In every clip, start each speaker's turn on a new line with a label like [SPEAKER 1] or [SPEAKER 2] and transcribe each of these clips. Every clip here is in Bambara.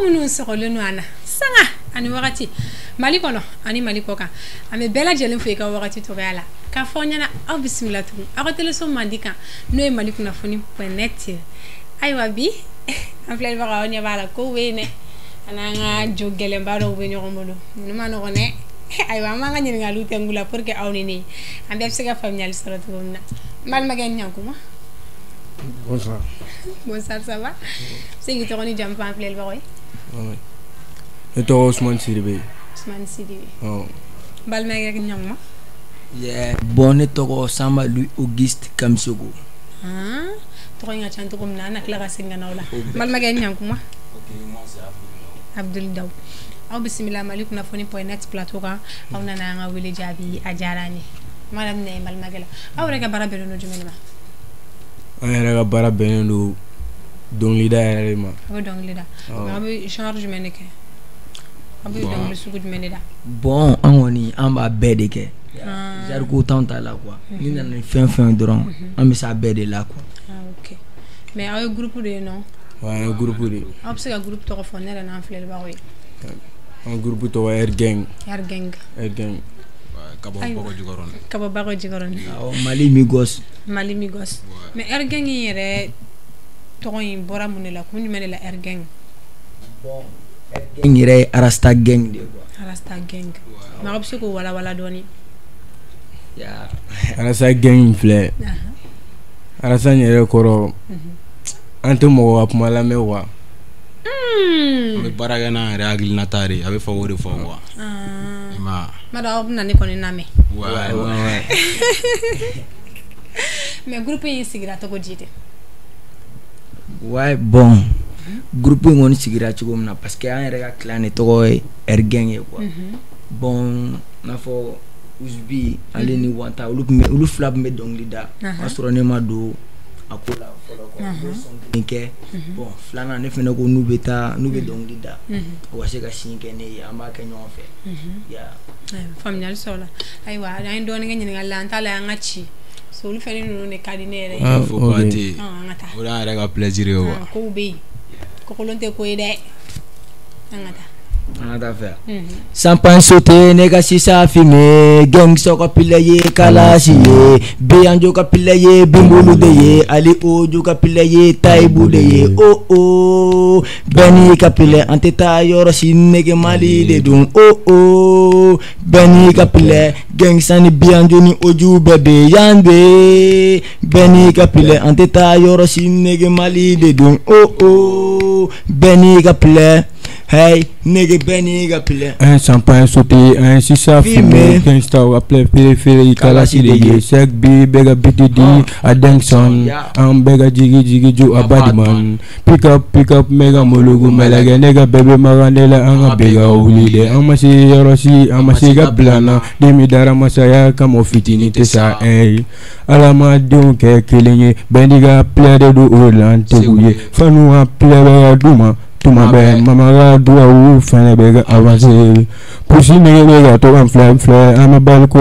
[SPEAKER 1] Munu sɔgɔlen no ana sanga ani wagati Mali kɔnɔ ani Mali kɔkan an bɛ bɛɛ lajɛlen fo i ka wagati tɔgɔya la k'a fɔ ɲɛna aw bisimila tugun aw ka téléso mandi kan n'o ye malikunnafoni.net ayiwa bi an filɛbagaw aw ɲɛ b'a la ko bɛ yen dɛ an'an ka jo gɛlɛnba dɔw bɛ ɲɔgɔn bolo ninnu ma nɔgɔn dɛ ayiwa an b'an ka ɲininkaliw tɛngu la pour que aw ni ne an bɛɛ bɛ se ka faamuyali sɔrɔ cogo min na n balimakɛ Ɲankuma.
[SPEAKER 2] Bonsoir.
[SPEAKER 1] Bonsoir, ça va? C'est qui t'a dit que tu as appelé le baroy?
[SPEAKER 2] Oui. Et toi, Ousmane Sidibé?
[SPEAKER 1] Ousmane Sidibé.
[SPEAKER 2] Oh.
[SPEAKER 1] Balmega Nyangma?
[SPEAKER 3] Yeah. Bon, et toi, Samba lui Auguste Kamsogo.
[SPEAKER 1] Ah, toi, tu as chanté comme Nana Clara Singanaola. Balmega Nyangma?
[SPEAKER 4] Ok, moi c'est
[SPEAKER 1] Abdul Daou. Aw bismillah malikunnafoni.net plateau kan aw nana an ka wele jaabi a diyara n ye madame ne Balmagɛ la aw yɛrɛ ka baara bɛnnen don jumɛn ma?
[SPEAKER 2] An yɛrɛ ka baara bɛnnen don dɔnkilida yɛrɛ de ma.
[SPEAKER 1] A bɛ dɔnkili da aw bɛ genre jumɛn de kɛ? Aw bɛ dɔnkili sugu jumɛn de da?
[SPEAKER 3] Bon, an kɔni an b'a bɛɛ de kɛ. Jariko t'anw ta la quoi. Ni nana ni fɛn fɛn dɔrɔn an bɛ s'a bɛɛ de la quoi.
[SPEAKER 1] Ah ok. Mais aw ye groupe de ye non?
[SPEAKER 2] Ouais, un groupe de.
[SPEAKER 1] Aw bɛ se ka groupe tɔgɔ fɔ ne yɛrɛ n'an filɛbagaw ye.
[SPEAKER 2] Un groupe tɔgɔ Air Gang.
[SPEAKER 1] Air Gang.
[SPEAKER 2] Air Gang.
[SPEAKER 4] Kaba
[SPEAKER 1] Bago Jigorone.
[SPEAKER 3] Mali Migos.
[SPEAKER 1] Mali Migos. Mais Air Gang yɛrɛ tɔgɔ in bɔra mun de la kun jumɛn de la Air Gang?
[SPEAKER 3] Bon, Air Gang yɛrɛ ye Arasta Gang de quoi.
[SPEAKER 1] Arasta Gang. Mais aw bɛ se k'o walawala dɔɔni?
[SPEAKER 2] Arasta Gang in filɛ. Arasta yɛrɛ kɔrɔ an tɛ mɔgɔ ka kuma lamɛn wa.
[SPEAKER 4] An bɛ baara kɛ n'an yɛrɛ hakilinata de ye a bɛ fɔ o de fɔ quoi.
[SPEAKER 1] Mada aw bɛna ne kɔni lamɛn. Mais groupe in sigira cogo di de?
[SPEAKER 3] Ouais, bon. Groupe in kɔni sigira cogo min na parce que an yɛrɛ ka clan de tɔgɔ ye Air Gang ye quoi. Bon, n'a fɔ Uzbi ale ni Wanta olu fila tun bɛ dɔnkili da. O y'a sɔrɔ ne ma don a ko la fɔlɔ quoi. Kɛ bon filanan ne fana ko n'u bɛ dɔnkili da u ka se ka sini kɛ ne ye an b'a kɛ ɲɔgɔn fɛ.
[SPEAKER 1] Faamuyali sɔrɔ la ayiwa an ye dɔɔnin kɛ ɲininkali la an t'a la an ka ci so olu fɛnɛ ninnu de ka di ne yɛrɛ ye.
[SPEAKER 4] Fo baate
[SPEAKER 1] an ka taa
[SPEAKER 4] o y'an yɛrɛ ka plaisir ye wa.
[SPEAKER 1] Kow bɛ yen kɔkɔlon tɛ ko ye dɛ an ka taa.
[SPEAKER 3] Sampan sote nega sisa fime gang soka pile ye kalasi ye beyanjo ka pile ye bimbulu de ye ali oju ka pile ye taibu de ye oh oh beni ka pile anteta yoro sinege mali de dun oh oh beni ka pile gang sani beyanjo ni oju bebe yande beni ka pile anteta yoro sinege mali de dun oh oh beni ka pile. Hey, nigga Benny gapile.
[SPEAKER 2] Un champagne sauté, un sisa fumé. Gangsta ou appelé périphérie, kalasi de ye. Sek bi, bega BTD, a Dengson. Am bega jigi jo abadiman. Pick up, mega molugu melage. Nega bebe maranela, anga bega ulide. Amasi yorosi, amasi gablana. Demi dara masaya, kamo fitini tesa, hey. Alama dunke kilinye. Bendiga plede du ulan teguye. Fanu a plebe duma. Tuma bɛ mama ka dugawu fɛnɛ bɛ ka avancer pusi nege bɛ ka to ka filɛ an bɛ bali kɔ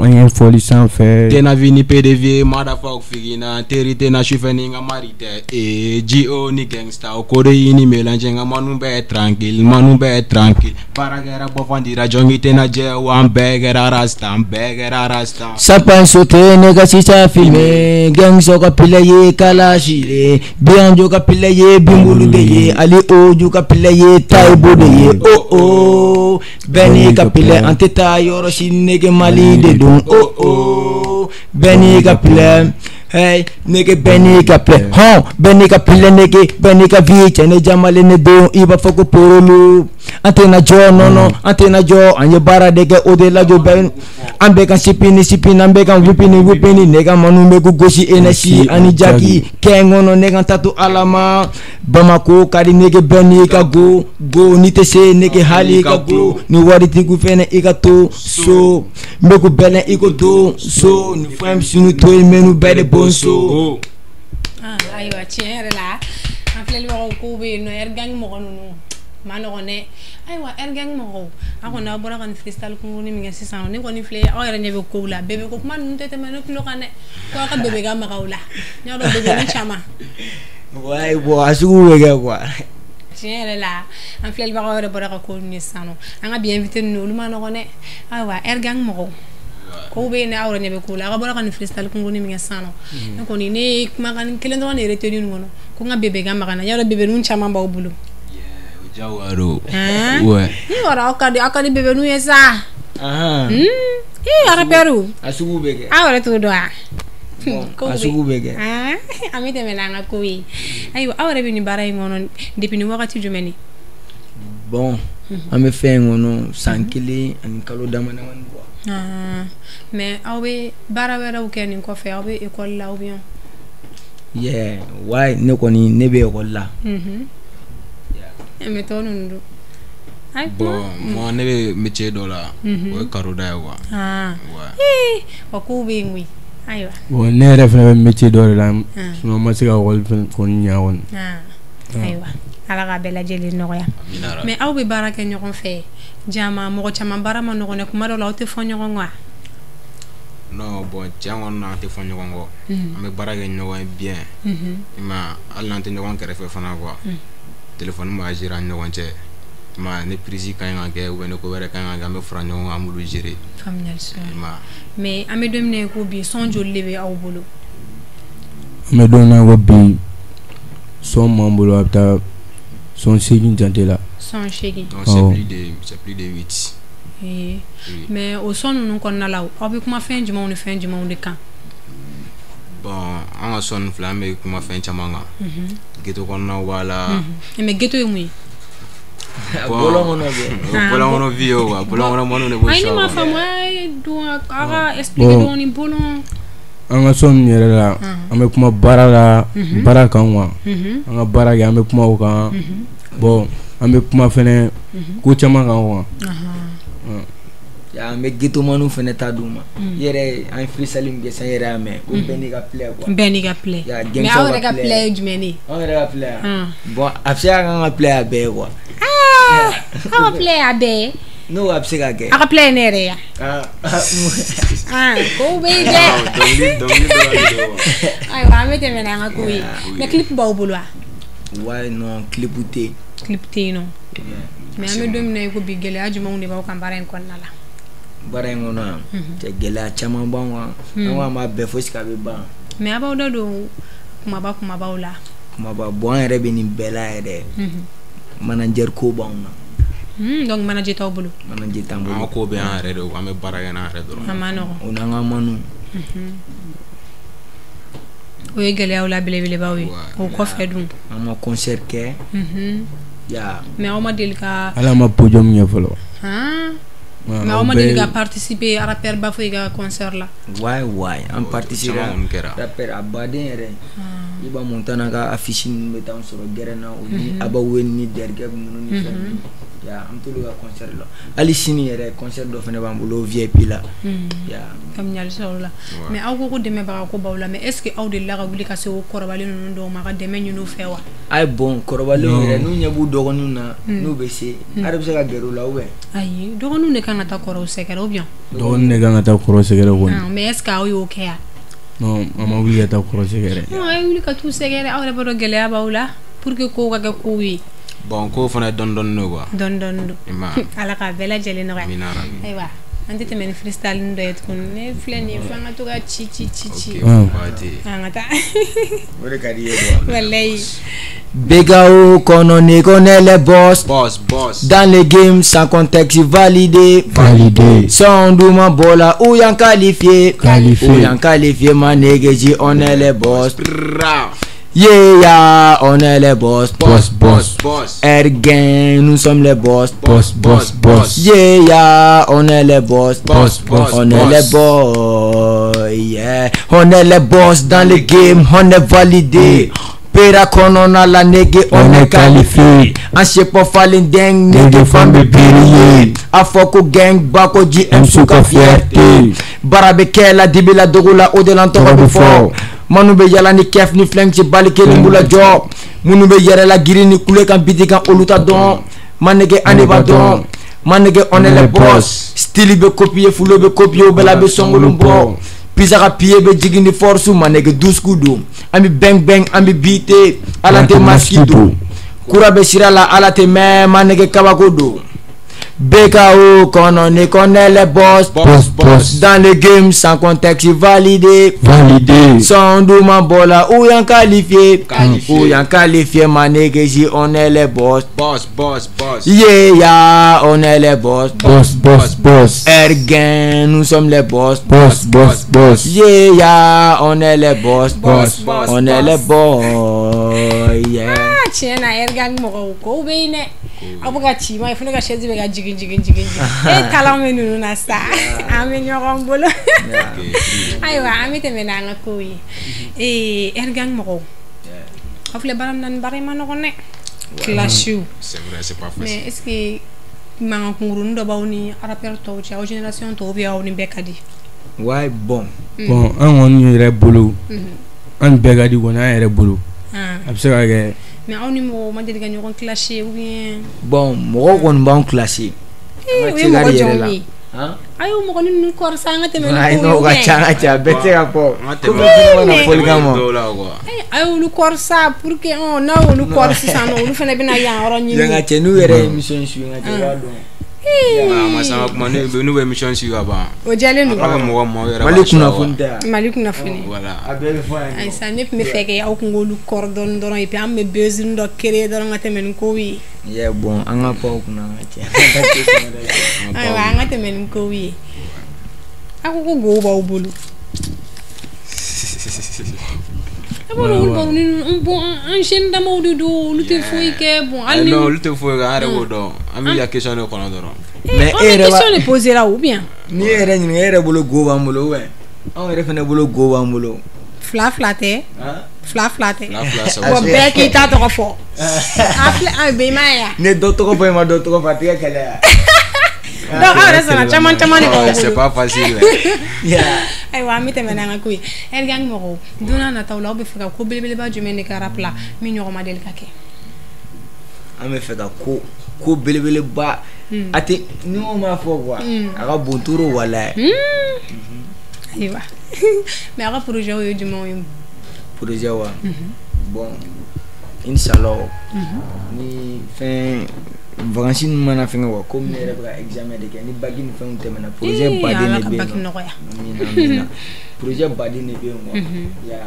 [SPEAKER 2] an ye fɔli sanfɛ.
[SPEAKER 4] Tena vini PDV motherfuck figina teri tena sufɛ ni nka mari tɛ G.O ni gangsta o ko de yi ni mélange nka manu bɛ tranquille baara kɛra bɔfan dira jɔnki tena jɛ wa an bɛɛ kɛra rasta.
[SPEAKER 3] Sampan sote nega sisa filme gangsta ka pile ye kalasi de beyanjo ka pile ye bimbulu de ye ali oju ka pile ye taibu de ye oh oh beni ka pile anteta yoro sinege mali de dun oh oh beni ka pile. Hey, nigga Benny ka pile Benny ka pile nigga Benny ka vice ne jamale ne don iba foko porolu antena jo no antena jo anye bara deke odela jo ben ambe kan sipini ambe kan wipini nega manu me gosi energy ani jagi kengono nega tatu alama Bamako kadi nigga Benny ka go ni te se nigga hali ka go ni wari tigu fene ikato so mbeku belen ikoto so ni fam sunu toy menu bede bonso
[SPEAKER 1] ayiwa tiɲɛ yɛrɛ la an filɛlibagaw kow bɛ yen nɔ Air Gang mɔgɔ ninnu ma nɔgɔn dɛ ayiwa ergang mɔgɔw a kɔni aw bɔra ka nin freestyle kunkuru min kɛ sisan ne kɔni filɛ aw yɛrɛ ɲɛ bɛ kow la bébé ko kuma ninnu tɛ tɛmɛ ne tulo kan dɛ ko aw ka bébé ka maga o la n y'a dɔn bébé ni caman
[SPEAKER 3] ouais bon a sugu bɛ kɛ quoi
[SPEAKER 1] tiɲɛ yɛrɛ la an filɛlibagaw yɛrɛ bɔra ka kow ni sisan an ka bi invité ninnu olu ma nɔgɔn dɛ ayiwa ergang mɔgɔw kow bɛ yen aw yɛrɛ ɲɛ bɛ kow la aw ka bɔra ka nin freestyle kunkuru min kɛ sisan ne kɔni ne kumakan kelen dɔrɔn de retenue nin kɔnɔ ko n ka bébé ka maga na n y'a dɔn bébé ninnu caman b'aw bolo
[SPEAKER 4] Jawaro.
[SPEAKER 1] Ouais. Ni ora akadi bébé nu yesa. Araperu.
[SPEAKER 3] Asugu bege.
[SPEAKER 1] Awara to do a.
[SPEAKER 3] Asugu bege.
[SPEAKER 1] Ami de menanga ko wi. Ayo awara bi ni baray ngono depuis ni wakati jumeni.
[SPEAKER 3] Bon, ame fe ngono sankili ani kalo damana wan bo.
[SPEAKER 1] Mais awbe barawera o ken ko fe awbe école la ou bien.
[SPEAKER 3] Yeah, why ne koni ne be école la.
[SPEAKER 1] Mais toi non.
[SPEAKER 4] Bon, moi ne be métier do la. O karoda ya quoi.
[SPEAKER 1] Ouais. O ko be ngui. Ayo.
[SPEAKER 2] Bon, ne ref na métier do la. Sinon ma se ka wol kon nyaawon.
[SPEAKER 1] Ayo. Ala ga bela jeli noya. Mais aw be baraka ñokon fe. Jama mo chama bara ma no ne kuma do la o te fo ñokon wa.
[SPEAKER 4] Non, bon, tiens, on a été fait ñokon. Ame baraka ñokon bien. Ma alante ñokon kere fe fana quoi. Téléphone ma gérer ñokon cé ma ne prise kan nga ke ou ne ko wéré kan nga me fra ñokon amulu gérer
[SPEAKER 1] familial so mais ame domine ko bi son jolle be aw bolo
[SPEAKER 2] ame dona ko bi son mambulo apta son sigin janté là
[SPEAKER 1] son chegi
[SPEAKER 4] donc c'est plus de 8
[SPEAKER 1] mais au son non kon na law aw bi kuma fin du monde de kan
[SPEAKER 4] bon on a son flamme kuma fin chamanga ghetto kon na wala
[SPEAKER 1] mais ghetto yumi
[SPEAKER 3] bolongo no be
[SPEAKER 4] bolongo vio wa bolongo mono ne bo
[SPEAKER 1] ay ni ma famo ay do aga expliquer do ni bolon
[SPEAKER 2] anga son yere la ame kuma bara la bara kan wa anga bara ga ame kuma o kan bon ame kuma fene ko chama kan wa
[SPEAKER 3] ya me ghetto manu fene ta duma yere en freestyle ngi sa yere ame ko beni ga play quoi
[SPEAKER 1] beni ga play mais awre ga play jumeni
[SPEAKER 3] awre ga play bon afia ga play abe quoi
[SPEAKER 1] How play a day?
[SPEAKER 3] No, I'm sick again.
[SPEAKER 1] I play in area. Go away there. I want me to make a go. The clip bobula.
[SPEAKER 3] Why no clip ute?
[SPEAKER 1] Clip tino. Me ame domine ko bi gele ajuma unde ba kan bara en konnala.
[SPEAKER 3] Bara en ona. Te gele achama banwa. Anwa ma be fo sika be ban.
[SPEAKER 1] Me aba ododo kuma ba ola.
[SPEAKER 3] Kuma ba bon ere be ni bela ere. Manager ko bauna
[SPEAKER 1] donc manager taw bulu
[SPEAKER 3] manager tambo
[SPEAKER 4] ko be en redo ame baraga na redo
[SPEAKER 1] amano
[SPEAKER 3] onanga manu
[SPEAKER 1] o yegale awla bele bawi o ko fedum
[SPEAKER 3] ama concert ke ya
[SPEAKER 1] mais on m'a dit ka
[SPEAKER 2] ala ma podium nye folo
[SPEAKER 1] mais on m'a dit ka participer à rapper ba fo ga concert la
[SPEAKER 3] why on participer rapper abade ere iba montana ka affiche ni metam soro gerena o ni aba weni derge munu ni fami ya am tulu ka concert la ali sini ere concert do fene bambulo VIP la ya
[SPEAKER 1] kam nyal sawla mais aw ko deme ba ko bawla mais est ce que aw de la ga wuli ka se o korobale no do ma ga deme ñu fewa
[SPEAKER 3] ay bon korobale ere nu nyabu dogonu na nu be se arab se ga geru la we
[SPEAKER 1] ay dogonu ne kan ta koro sekere ou bien
[SPEAKER 2] dogonu ne kan ta koro sekere won
[SPEAKER 1] mais est ce que aw yo kea
[SPEAKER 2] non mama wuli ta koro sekere
[SPEAKER 1] non ay wuli ka tu sekere aw ba do gele abawla pour que ko ga ko wi
[SPEAKER 4] bon ko fana don no quoi
[SPEAKER 1] don ala ka bela jeli no ay wa ante te men freestyle ndo et kun ne fleni fanga to ga chi ngata
[SPEAKER 3] ore kadiye do
[SPEAKER 1] wallahi
[SPEAKER 3] Begao kono ne connaît les boss dans les games sans contexte validé sans douma bola ou yan qualifié ma négeji on est les boss yeah on est les boss Ergen nous sommes les boss yeah on est les boss on est les boss yeah on est les boss dans les games on est validé Pera kono na la nege on est qualifié Anche po falling deng nege fambe biriye Afoko gang bako GM suka fierté Barabe kela dibila dogula odelan toko before Manu be yala ni kef ni flank ci bali kele mbula job Munu be yere la giri ni kule kan biti kan oluta don Manege Anibadon. Manege on est les boss. Style be copier, full be copier, bela be songolumbo. Pizza pied be jigini force, manege 12 kudu. Ami bang bang, ami beat, ala te maskido. Kura be shirala ala te me, manege kawagodo. BKO, qu'on connaît les boss. Dans les games sans contexte validé. Sans douma bola ou y'en qualifié. Ou y'en qualifié, manégue, si on est les boss. Yeah, on est les boss. Ergen, nous sommes les boss. Yeah, on est les boss. On est les boys. Yeah.
[SPEAKER 1] Tiens, Ergan Morocco, bene. Abogati, moi, il faut que je dise jigin. Eh, talame nous na sa. Amenyo rombolo. Aywa, amite menanga koyi. Ergang Moro. Ofle baram nan bari manone. Clashu.
[SPEAKER 4] C'est vrai, c'est pas facile.
[SPEAKER 1] Mais est-ce que manga kunguru ndo bauni rapper to cha génération to via oni bekadi.
[SPEAKER 3] Ouais, bon,
[SPEAKER 2] on yɛrɛ bolo an bɛɛ ka di kɔni an yɛrɛ bolo a bɛ se ka kɛ.
[SPEAKER 1] Mais aw ni mɔgɔw ma deli ka ɲɔgɔn clasher ou bien.
[SPEAKER 3] Bon, mɔgɔw kɔni b'an clasher.
[SPEAKER 1] O ye mɔgɔ jɔnw ye. Ayi o mɔgɔ ninnu kɔrɔ sa an ka tɛmɛ
[SPEAKER 3] ayi n'o ka ca bɛɛ tɛ se ka fɔ. Fɔli kan ma.
[SPEAKER 1] Ayi olu kɔrɔ sa pour que n'a olu kɔrɔ sisan olu fana bɛna yan yɔrɔ ɲini.
[SPEAKER 3] Yan ka cɛ n'u yɛrɛ ye émission suit nka cɛ b'a dɔn.
[SPEAKER 4] Masama kuma n'u bɛ émission suit ka ban.
[SPEAKER 1] O jɛlen don.
[SPEAKER 3] Mali kunnafoni tɛ.
[SPEAKER 1] Mali kunnafoni.
[SPEAKER 4] Voilà.
[SPEAKER 3] A bɛɛ bɛ fɔ yan.
[SPEAKER 1] Ayi sa ne tun bɛ fɛ kɛ aw kun k'olu kɔrɔ dɔrɔn et puis an bɛ besoin dɔ créer dɔrɔn ka tɛmɛ ni kow ye.
[SPEAKER 3] Yeah, bon, an ka paw kunna an ka cɛ.
[SPEAKER 1] Ayiwa an ka tɛmɛ ni kow ye. A ko go b'aw bolo. Bon, un jeune damaw de do olu tɛ foyi kɛ bon hali
[SPEAKER 4] non olu tɛ foyi kɛ an yɛrɛ b'o dɔn an bɛ ya question de kɔnɔ dɔrɔn.
[SPEAKER 3] Mais
[SPEAKER 1] on est question de poser là ou bien.
[SPEAKER 3] Ni yɛrɛ ɲininka e yɛrɛ bolo go b'an bolo ou bien anw yɛrɛ fana bolo go b'an bolo.
[SPEAKER 1] Fila tɛ. Fila tɛ.
[SPEAKER 4] Fila
[SPEAKER 1] Bon bɛɛ k'i ta tɔgɔ fɔ. A bɛɛ ma ye yan.
[SPEAKER 3] Ne dɔ tɔgɔ fɔ e ma dɔ tɔgɔ fɔ a tɛ kɛ kɛlɛ ya.
[SPEAKER 1] Donc aw yɛrɛ sɔnna caman de b'aw bolo.
[SPEAKER 4] C'est pas facile.
[SPEAKER 1] Ayiwa an bɛ tɛmɛ n'an ka ko ye Ergang mɔgɔw don n'a nataw la aw bɛ fɛ ka ko belebeleba jumɛn de kɛ rap la min ɲɔgɔn ma deli ka kɛ.
[SPEAKER 3] An bɛ fɛ ka ko belebeleba a tɛ ni o ma fɔ quoi a ka bon toro wala.
[SPEAKER 1] Ayiwa mais a ka projet o ye jumɛnw ye.
[SPEAKER 3] Projet wa bon inshallah ni fɛn vacances ni mana fɛngɛ wa comme ne yɛrɛ bɛ ka examen de kɛ ni bac ni fɛnw tɛmɛna projet baden de bɛ yen nɔ projet baden de bɛ yen quoi ya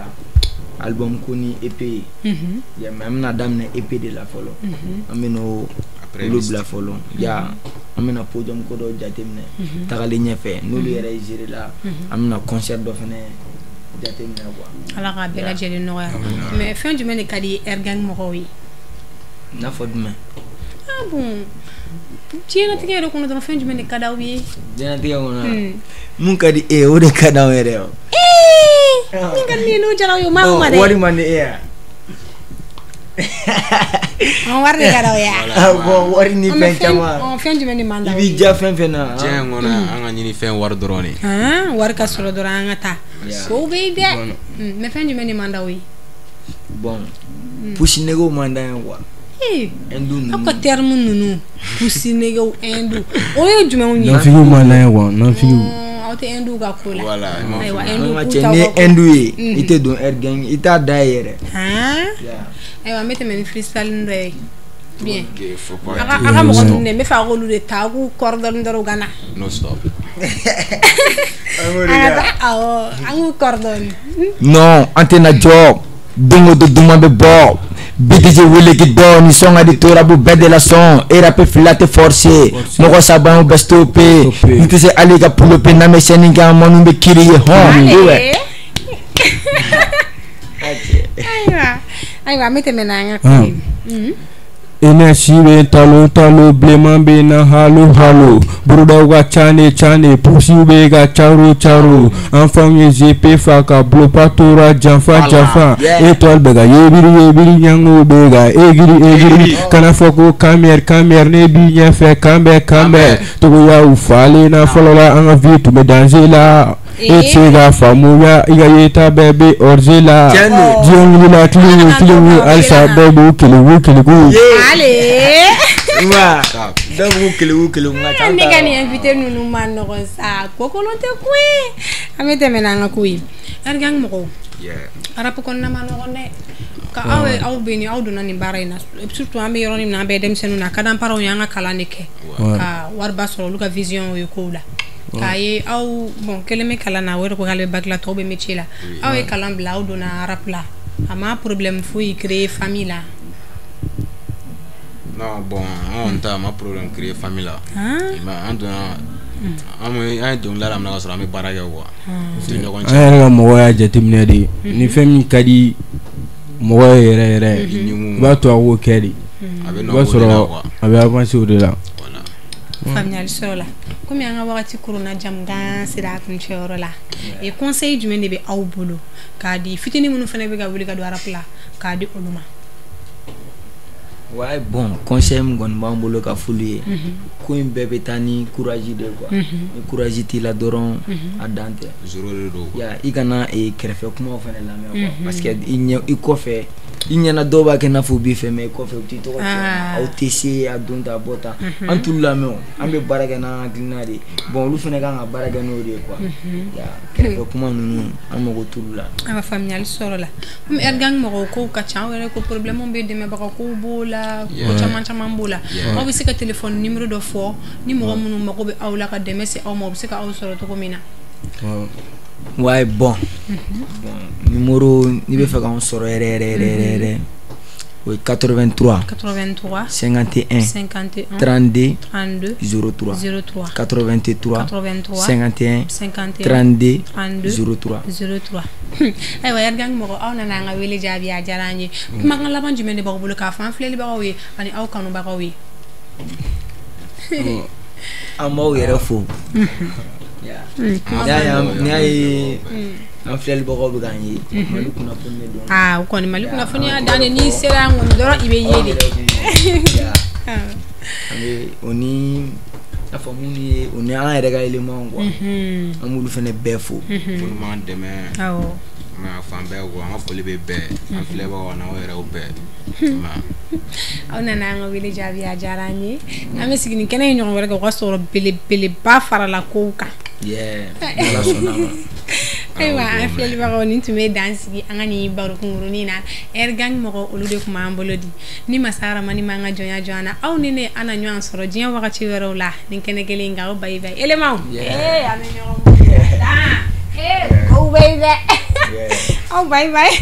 [SPEAKER 3] album ko ni EP ya mais an bɛna daminɛ EP de la fɔlɔ an bɛ n'o olu bila fɔlɔ ya an bɛna podium ko dɔ jateminɛ tagalen ɲɛfɛ n'olu yɛrɛ ye gérer la an bɛna concert dɔ fɛnɛ jateminɛ quoi.
[SPEAKER 1] Ala ka bɛɛ lajɛlen nɔgɔya mais fɛn jumɛn de ka di Ergang mɔgɔw ye.
[SPEAKER 3] N'a fɔ jumɛn.
[SPEAKER 1] Ah bon diɲɛlatigɛ yɛrɛ kɔnɔ dɔrɔn fɛn jumɛn de ka d'aw ye.
[SPEAKER 3] Diɲɛlatigɛ kɔnɔ mun ka di e o de ka d'anw yɛrɛ ye.
[SPEAKER 1] Min ka di ne ye n'o diyara aw ye o maa ma dɛ.
[SPEAKER 3] Wari man di e ya.
[SPEAKER 1] Wari de ka d'aw ye.
[SPEAKER 3] Bon wari ni fɛn caman.
[SPEAKER 1] Fɛn jumɛn de man d'aw ye.
[SPEAKER 3] I b'i ja fɛn fɛn na.
[SPEAKER 4] Diɲɛ kɔnɔ an ka ɲini fɛn wari dɔrɔn de.
[SPEAKER 1] Wari ka sɔrɔ dɔrɔn an ka taa. Kow bɛ yen dɛ. Mais fɛn jumɛn de man d'aw ye.
[SPEAKER 3] Bon pusi negew man d'an ye quoi.
[SPEAKER 1] Aw ka terme ninnu pusi negew hindu o ye jumɛnw ye.
[SPEAKER 2] Nafigiw man d'an ye quoi nafigiw.
[SPEAKER 1] Aw tɛ hindu ka ko la.
[SPEAKER 4] Voilà.
[SPEAKER 1] Ayiwa hindu
[SPEAKER 3] Nga
[SPEAKER 1] k'u
[SPEAKER 3] cɛ
[SPEAKER 1] ta
[SPEAKER 3] ni ye
[SPEAKER 1] bɔ.
[SPEAKER 3] hindu ye i tɛ don Ergang i t'a da ye yɛrɛ.
[SPEAKER 1] Ayiwa n bɛ tɛmɛ ni freestyle dɔ ye. Bien.
[SPEAKER 4] A
[SPEAKER 1] ka mɔgɔ ninnu dɛ n bɛ fɛ a k'olu de ta a k'u kɔrɔ dɔɔnin u ka na.
[SPEAKER 4] No stop.
[SPEAKER 1] Awɔ an k'u kɔrɔ dɔɔnin.
[SPEAKER 3] Non an tɛna jɔ don o don duman bɛ bɔ BTG wele k'i dɔn ni sɔn ka di torabu bɛɛ de la sɔn e rap fila tɛ forcer mɔgɔ sabanw bɛ stopper n tɛ se hali ka puloper n'an bɛ sɛni kɛ an mɔniw bɛ kiri ye hɔn.
[SPEAKER 1] Ayiwa an bɛ tɛmɛ n'an ka ko ye.
[SPEAKER 2] Energy be talo bleman be na halo burudaw ka cane pusiw be ka caro an fanw ye GP fa ka blopa tora janfa étoile be ka yebiri ɲango be ka egiri kana fɔ ko kamɛr ne bi ɲɛfɛ kanbɛ togoyaw falen na fɔlɔ la an ka vie tun bɛ danger la Etiga famuya igayeta baby orzela Diongila kili alsa baby kili
[SPEAKER 1] Allez
[SPEAKER 3] Wa dabu kili ngata
[SPEAKER 1] ni gani invité nous man no sa ko ko lonte kuy amete menanga kuy ergang mo arap ko na man no ne ka aw beni aw do nani barayna surtout ambe yoroni na be dem senu na kadam paro yanga kala neke ka warba solo luka vision yo ko la kaye aw bon keleme kala na wero ko galbe bagla to be métier la aw e kala bla aw do na arap la ama problème fou y créer famille la.
[SPEAKER 4] Non, bon, on t'a ma problème créer famille là. On doit la na sura me baraga quoi.
[SPEAKER 2] Ay mo wa jatimne di ni femi kadi mo wa yere ba to awo kedi ba soro abe avancer au delà. Voilà.
[SPEAKER 1] Familial sola. Comme yanga wakati corona jamga sira kun choro la. Et conseil du mende be aw bolo kadi fitini munu fene be ga wuli ka do arapla kadi oluma.
[SPEAKER 3] Ouais, bon, conseil m'gon bambolo ka foulier. Ko bébé tani courage de quoi. Courage ti la doron adante.
[SPEAKER 4] Zéro do.
[SPEAKER 3] Ya igana e krefe kuma fane la me parce que il kofe inyana doba ke na fubi fe me kofe ti to au tc adonta bota antul la me ambe baraga na glinari bon lu fane ga baraga no de quoi. Ya krefe kuma nunu amogo tulla.
[SPEAKER 1] Ama familial soro la. Ergang mo ko ka chawere ko problème be de me ba ko bola ko chama bola. O bi sika téléphone numéro de fo ni mo munu mako be awla ka de mesi aw mo bi sika aw soro to ko mina.
[SPEAKER 3] Ouais, bon. Numéro ni be fa kan soro re. Oui, 83 51 32 03 83 51 32 03.
[SPEAKER 1] Aywa yargang mo aw na nga wele jabi ya jarani kuma kan laban jumende ba ko bulu ka fan fleli ba ko wi ani aw kanu ba ko wi
[SPEAKER 3] amo yere fo ya am fleli ba ko ga yi malu kuna fonne do
[SPEAKER 1] ko ni malu kuna fonne dane ni sera ngon doro ibe yede
[SPEAKER 3] oni afamuni oni an yɛrɛ ka élément quoi an m'olu fɛnɛ bɛɛ fo
[SPEAKER 4] Pour m'en demain. Ma fan bɛɛ ko an ka foli bɛ bɛɛ an filɛbagaw n'aw yɛrɛw bɛɛ.
[SPEAKER 1] Aw nana an ka wele jaabi a diyara an ye an bɛ sigi ni kɛnɛ in ɲɔgɔn wɛrɛ kɛ o ka sɔrɔ belebeleba farala kow kan.
[SPEAKER 3] Ala sɔnna ma.
[SPEAKER 1] Ayiwa an filɛlibagaw nin tun bɛ dan sigi an ka nin baro kunkurunin na Airgang mɔgɔ olu de tun b'an bolo di ni Masa Rahamani m'an ka jɔnya jɔ an na aw ni ne an na ɲɔgɔn sɔrɔ diɲɛ wagati wɛrɛw la nin kɛnɛ kelen in kan aw bayi bayi éléments an bɛ ɲɔgɔn bolo aw bayi bayi aw bayi bayi.